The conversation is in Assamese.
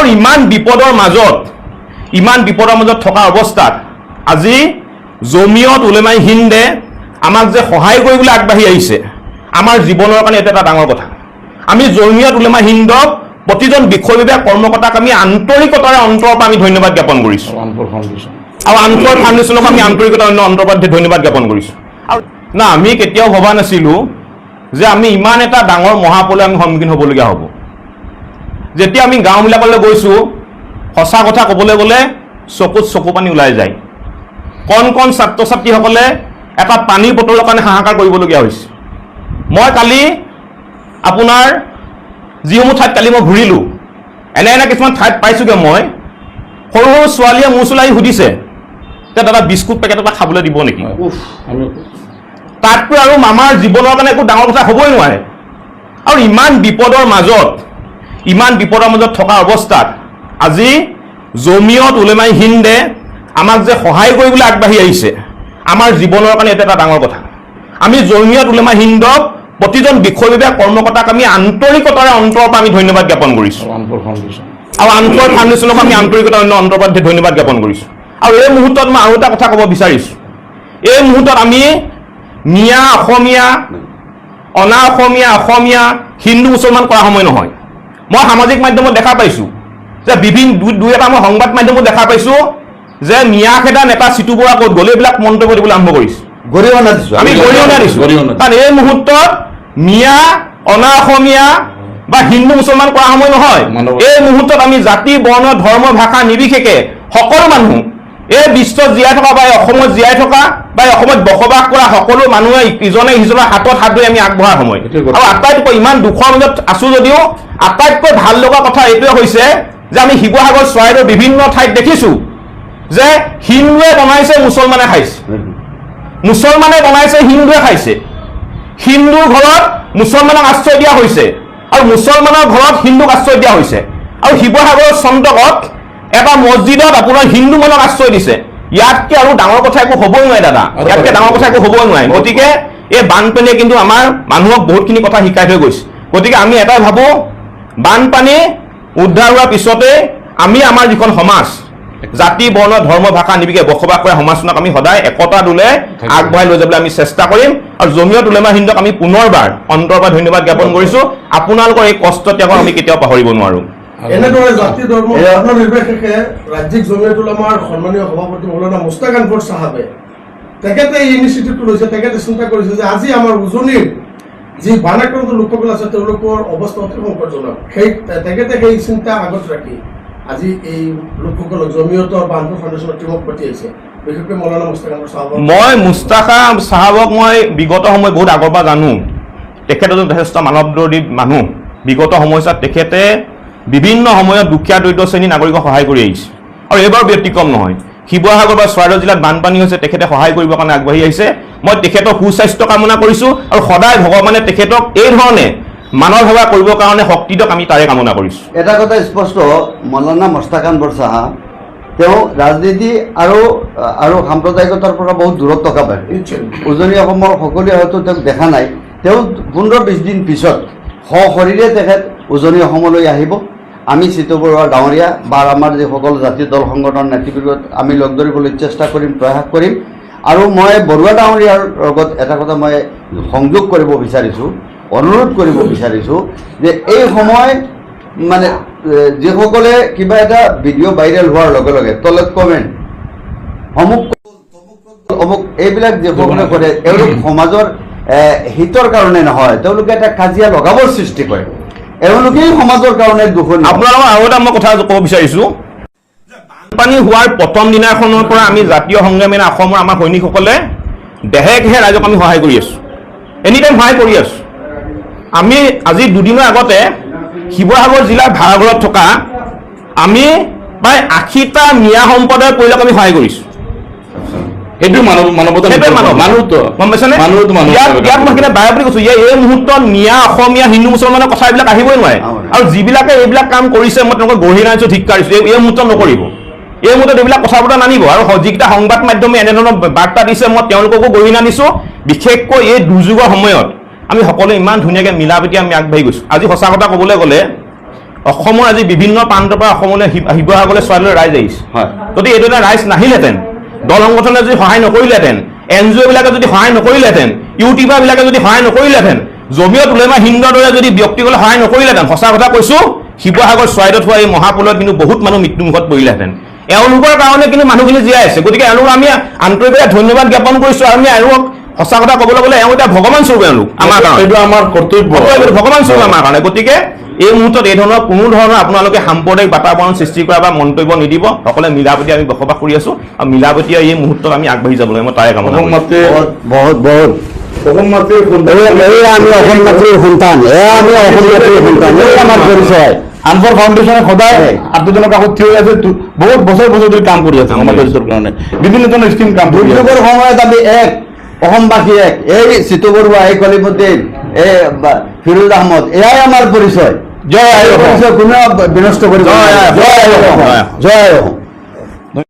আৰু ইমান বিপদৰ মাজত থকা অৱস্থাত আজি জমিয়ত উলেমাই হিন্দে আমাক যে সহায় কৰিবলৈ আগবাঢ়ি আহিছে আমাৰ জীৱনৰ কাৰণে এটা ডাঙৰ কথা। আমি জমিয়ত উলেমাই হিন্দক প্ৰতিজন বিষয় বিভাগ কৰ্মকৰ্তাক আমি আন্তৰিকতাৰে অন্তৰৰ পৰা আমি ধন্যবাদ জ্ঞাপন কৰিছোঁ আৰু আনকৰ ফাউণ্ডেশ্যনক আমি আন্তৰিকতাৰে অন্তৰৰ পৰা ধন্যবাদ জ্ঞাপন কৰিছোঁ। আৰু না আমি কেতিয়াও ভবা নাছিলোঁ যে আমি ইমান এটা ডাঙৰ মহাপলে আমি সন্মুখীন হ'বলগীয়া হ'ব। যেতিয়া আমি গাঁওবিলাকলৈ গৈছোঁ সঁচা কথা ক'বলৈ গ'লে চকুত চকু পানী ওলাই যায়। কণ ছাত্ৰ ছাত্ৰীসকলে এটা পানীৰ বটলৰ কাৰণে হাহাকাৰ কৰিবলগীয়া হৈছে। মই কালি আপোনাৰ যিসমূহ ঠাইত কালি মই ঘূৰিলোঁ এনে কিছুমান ঠাইত পাইছোঁগৈ মই সৰু ছোৱালীয়ে মোৰ ওচৰলৈ আহি সুধিছে যে দাদা বিস্কুট পেকেট এটা খাবলৈ দিব নেকি? তাতকৈ আৰু আমাৰ জীৱনৰ কাৰণে একো ডাঙৰ কথা হ'বই নোৱাৰে। আৰু ইমান বিপদৰ মাজত থকা অৱস্থাত আজি জমিয়ত উলেমাই হিন্দে আমাক যে সহায় কৰিবলৈ আগবাঢ়ি আহিছে আমাৰ জীৱনৰ কাৰণে এটা ডাঙৰ কথা। আমি জমিয়ত উলেমাই হিন্দক প্ৰতিজন বিষয় বিভাগ কৰ্মকৰ্তাক আমি আন্তৰিকতাৰে অন্তৰৰ পৰা আমি ধন্যবাদ জ্ঞাপন কৰিছোঁ আৰু আনকৰ ফাউণ্ডেশ্যনক আমি আন্তৰিকতাৰে অন্তৰৰ পৰা ধন্যবাদ জ্ঞাপন কৰিছোঁ। আৰু এই মুহূৰ্তত মই আৰু এটা কথা ক'ব বিচাৰিছোঁ। এই মুহূৰ্তত আমি মিয়া অসমীয়া অনা অসমীয়া হিন্দু মুছলমান কৰা সময় নহয়। মই সামাজিক মাধ্যমত দেখা পাইছোঁ যে দুই এটা মই সংবাদ মাধ্যমত দেখা পাইছোঁ যে মিয়া খেদা নেতা চিটু বৰা ক'ত গ'ল এইবিলাক মন্তব্য দিবলৈ আৰম্ভ কৰিছোঁ। আমি গৰিহণা দিছোঁ কাৰণ এই মুহূৰ্তত মিয়া অনা অসমীয়া বা হিন্দু মুছলমান কৰা সময় নহয়। এই মুহূৰ্তত আমি জাতি বৰ্ণ ধৰ্ম ভাষা নিৰ্বিশেষে সকলো মানুহ এই বিশ্বত জীয়াই থকা বা অসমত জীয়াই থকা বা অসমত বসবাস কৰা সকলো মানুহে ইজনে সিজনৰ হাতত হাত ধৰি আমি আগবঢ়াৰ সময়। আৰু আটাইতকৈ ইমান দুখৰ মাজত আছোঁ যদিও আটাইতকৈ ভাল লগা কথা এইটোৱে হৈছে যে আমি শিৱসাগৰ চৰাইদেউৰ বিভিন্ন ঠাইত দেখিছোঁ যে হিন্দুৱে বনাইছে মুছলমানে খাইছে, মুছলমানে বনাইছে হিন্দুৱে খাইছে, হিন্দুৰ ঘৰত মুছলমানক আশ্ৰয় দিয়া হৈছে আৰু মুছলমানৰ ঘৰত হিন্দুক আশ্ৰয় দিয়া হৈছে। আৰু শিৱসাগৰৰ চন্তকত এটা মছজিদত আপোনাৰ হিন্দু মানুহক আশ্ৰয় দিছে। ইয়াতকৈ আৰু ডাঙৰ কথা একো হ'বই নোৱাৰে দাদা, ইয়াতকৈ ডাঙৰ কথা একো হ'বই নোৱাৰে। গতিকে এই বানপানীয়ে কিন্তু আমাৰ মানুহক বহুতখিনি কথা শিকাই থৈ গৈছে। গতিকে আমি এটাই ভাবোঁ বানপানী উদ্ধাৰ হোৱাৰ পিছতে আমি আমাৰ যিখন সমাজ জাতি বৰ্ণ ধৰ্ম ভাষা নিৰ্বিশেষে বসবাস কৰা সমাজখনক আমি সদায় একতা দোলে আগবঢ়াই লৈ যাবলৈ আমি চেষ্টা কৰিম। আৰু জমিয়ত উলেমা হিন্দক আমি পুনৰবাৰ অন্তৰৰ পৰা ধন্যবাদ জ্ঞাপন কৰিছোঁ। আপোনালোকৰ এই কষ্ট ত্যাগক আমি কেতিয়াও পাহৰিব নোৱাৰোঁ। এনেদৰে জাতি ধৰ্ম নিৰ্বিশেষে ৰাজ্যিক জমিয়ত উলামাৰ সন্মানীয় সভাপতি মৌলানা মুস্তাক আনবৰ চাহাবে তেখেতে এই ইনিচিয়েটিভটো লৈছে। তেখেতে চিন্তা কৰিছে যে আজি আমাৰ উজনিৰ যি বানাক্ৰান্ত লোকসকল আছে তেওঁলোকৰ অৱস্থা অতি সংকটজনক। তেখেতে সেই চিন্তা আগত ৰাখি আজি এই লোকসকলক জমিয়তৰ বা আনকৰ ফাউণ্ডেশ্যনৰ টিমক পঠিয়াইছে, বিশেষকৈ মৌলানা মুস্তাক আনবৰ চাহাব। মই মুস্তাকা চাহাবক মই বিগত সময় বহুত আগৰ পৰা জানো। তেখেত যথেষ্ট মানৱদৰ্দী মানুহ। বিগত সময়ছোৱাত তেখেতে বিভিন্ন সময়ত দুখীয়া দৰিদ্ৰ শ্ৰেণীৰ নাগৰিকক সহায় কৰি আহিছে আৰু এইবাৰ ব্যতিক্ৰম নহয়। শিৱসাগৰ বা চৰাইদেউ জিলাত বানপানী হৈছে, তেখেতে সহায় কৰিবৰ কাৰণে আগবাঢ়ি আহিছে। মই তেখেতৰ সুস্বাস্থ্য কামনা কৰিছোঁ আৰু সদায় ভগৱানে তেখেতক এই ধৰণে মানৱ সেৱা কৰিবৰ কাৰণে শক্তি দিয়ক, আমি তাৰে কামনা কৰিছোঁ। এটা কথা স্পষ্ট, মৌলানা মুস্তাক আনবৰ চাহা তেওঁ ৰাজনীতি আৰু সাম্প্ৰদায়িকতাৰ পৰা বহুত দূৰত থকা পায়। উজনি অসমৰ সকলোৱে হয়তো তেওঁক দেখা নাই। তেওঁ 15-20 দিন পিছত সশৰীৰে তেখেত উজনি অসমলৈ আহিব। আমি চিতু বৰুৱা ডাঙৰীয়া বা আমাৰ যিসকল জাতীয় দল সংগঠনৰ নেতৃবৰ্গত আমি লগ ধৰিবলৈ চেষ্টা কৰিম, প্ৰয়াস কৰিম। আৰু মই বৰুৱা ডাঙৰীয়াৰ লগত এটা কথা মই সংযোগ কৰিব বিচাৰিছোঁ, অনুৰোধ কৰিব বিচাৰিছোঁ যে এই সময় মানে যিসকলে কিবা এটা ভিডিঅ' ভাইৰেল হোৱাৰ লগে লগে তলত কমেণ্ট অমুক এইবিলাক যিসকলে কৰে এওঁলোক সমাজৰ হিতৰ কাৰণে নহয়, তেওঁলোকে এটা কাজিয়া লগাবৰ সৃষ্টি কৰে, এওঁলোকেই সমাজৰ কাৰণে দুখনি। আপোনালোকক আৰু এটা মই কথা ক'ব বিচাৰিছোঁ, বানপানী হোৱাৰ প্ৰথম দিনাখনৰ পৰা আমি জাতীয় সংগ্ৰামী অসমৰ আমাৰ সৈনিকসকলে দেহে ঘেহে ৰাইজক আমি সহায় কৰি আছোঁ, এনি টাইম সহায় কৰি আছোঁ। আমি আজি দুদিনৰ আগতে শিৱসাগৰ জিলাৰ ভাড়াঘৰত থকা আমি প্ৰায় 80টা মিয়া সম্প্ৰদায়ৰ পৰিয়ালক আমি সহায় কৰিছোঁ। সেইটো মানৱতা গম পাইছেনে? ইয়াত মই সেইকাৰণে বাৰে বুলি কৈছোঁ, এই মুহূৰ্তত মিয়া অসমীয়া হিন্দু মুছলমানৰ কথা এইবিলাক আহিবই নোৱাৰে। আৰু যিবিলাকে এইবিলাক কাম কৰিছে মই তেওঁলোকক গঢ়ি নাইছোঁ, ধিক্কাৰ দিছোঁ। এই মুহূৰ্তত নকৰিব, এই মুহূৰ্তত এইবিলাক কথা বতৰা নানিব। আৰু যিকেইটা সংবাদ মাধ্যমে এনেধৰণৰ বাৰ্তা দিছে মই তেওঁলোককো গঢ়ি নানিছোঁ। বিশেষকৈ এই দুৰ্যোগৰ সময়ত আমি সকলোৱে ইমান ধুনীয়াকৈ মিলা প্ৰীতি আমি আগবাঢ়ি গৈছোঁ। আজি সঁচা কথা ক'বলৈ গ'লে অসমৰ আজি বিভিন্ন প্ৰান্তৰ পৰা অসমলৈ শিৱসাগৰলৈ ছোৱালীলৈ ৰাইজ আহিছে হয়। যদি এইটো এটা ৰাইজ নাহিলেহেঁতেন, দল সংগঠনে যদি সহায় নকৰিলেহেঁতেন, NGO বিলাকে যদি সহায় নকৰিলেহেঁতেন, ইউটিউবাৰ বিলাকে যদি সহায় নকৰিলেহেঁতেন, জমিয়ত উলেমা হিন্দৰ দৰে যদি ব্যক্তিসকলে সহায় নকৰিলেহেঁতেন, সঁচা কথা কৈছো শিৱসাগৰ চৰাইদেউত হোৱা এই মহাপুলত কিন্তু বহুত মানুহ মৃত্যুমুখত পৰিলেহেঁতেন। এওঁলোকৰ কাৰণে কিন্তু মানুহখিনি জীয়াই আছে। গতিকে এওঁলোকক আমি আন্তৰিকভাৱে ধন্যবাদ জ্ঞাপন কৰিছো। আৰু আমি এওঁলোকক সঁচা কথা ক'বলৈ গ'লে এওঁ এতিয়া ভগৱান স্বৰূপ এওঁলোক আমাৰ কাৰণে, এইটো আমাৰ কৰ্তব্য, ভগৱান স্বৰূপ আমাৰ কাৰণে। গতিকে এই মুহূৰ্তত এই ধৰণৰ কোনো ধৰণৰ আপোনালোকে সাম্প্ৰদায়িক বাতাবৰণ সৃষ্টি কৰা বা মন্তব্য নিদিব। সকলোৱে মিলাপ্ৰীতি আমি বসবাস কৰি আছো আৰু মিলাপ্ৰীতিয়ে এই মুহূৰ্তত আমি আগবাঢ়ি যাব লাগে। মই তাৰে কামনা অসম কৰিছো। মাতৃ বহুত বহুত অসম মাতৃৰ সন্তান, আমি অসম মাতৃৰ সন্তান, আমি অসম মাতৃৰ সন্তান, এই আমাৰ পৰিচয়। আনফৰ ফাউণ্ডেশ্যনে সদায় আত্মজনক কাষত থিয় হৈ আছে, বহুত বছৰ বছৰ ধৰি কাম কৰি আছে সমাজ পৰিচয়ৰ কাৰণে, বিভিন্ন ধৰণৰ স্কিম কাম কৰি আছে। দুৰ্যোগৰ সময়ত আমি এক অসমবাসী এক, এই চিতু বৰুৱা, এই কলিমুদ্দিন, এই ফিৰোজ আহমদ, এয়াই আমাৰ পৰিচয়। জয় আই অসম। পৰিচয় কোনেও বিনষ্ট কৰিব জয় আই অসম। জয় আই অসম।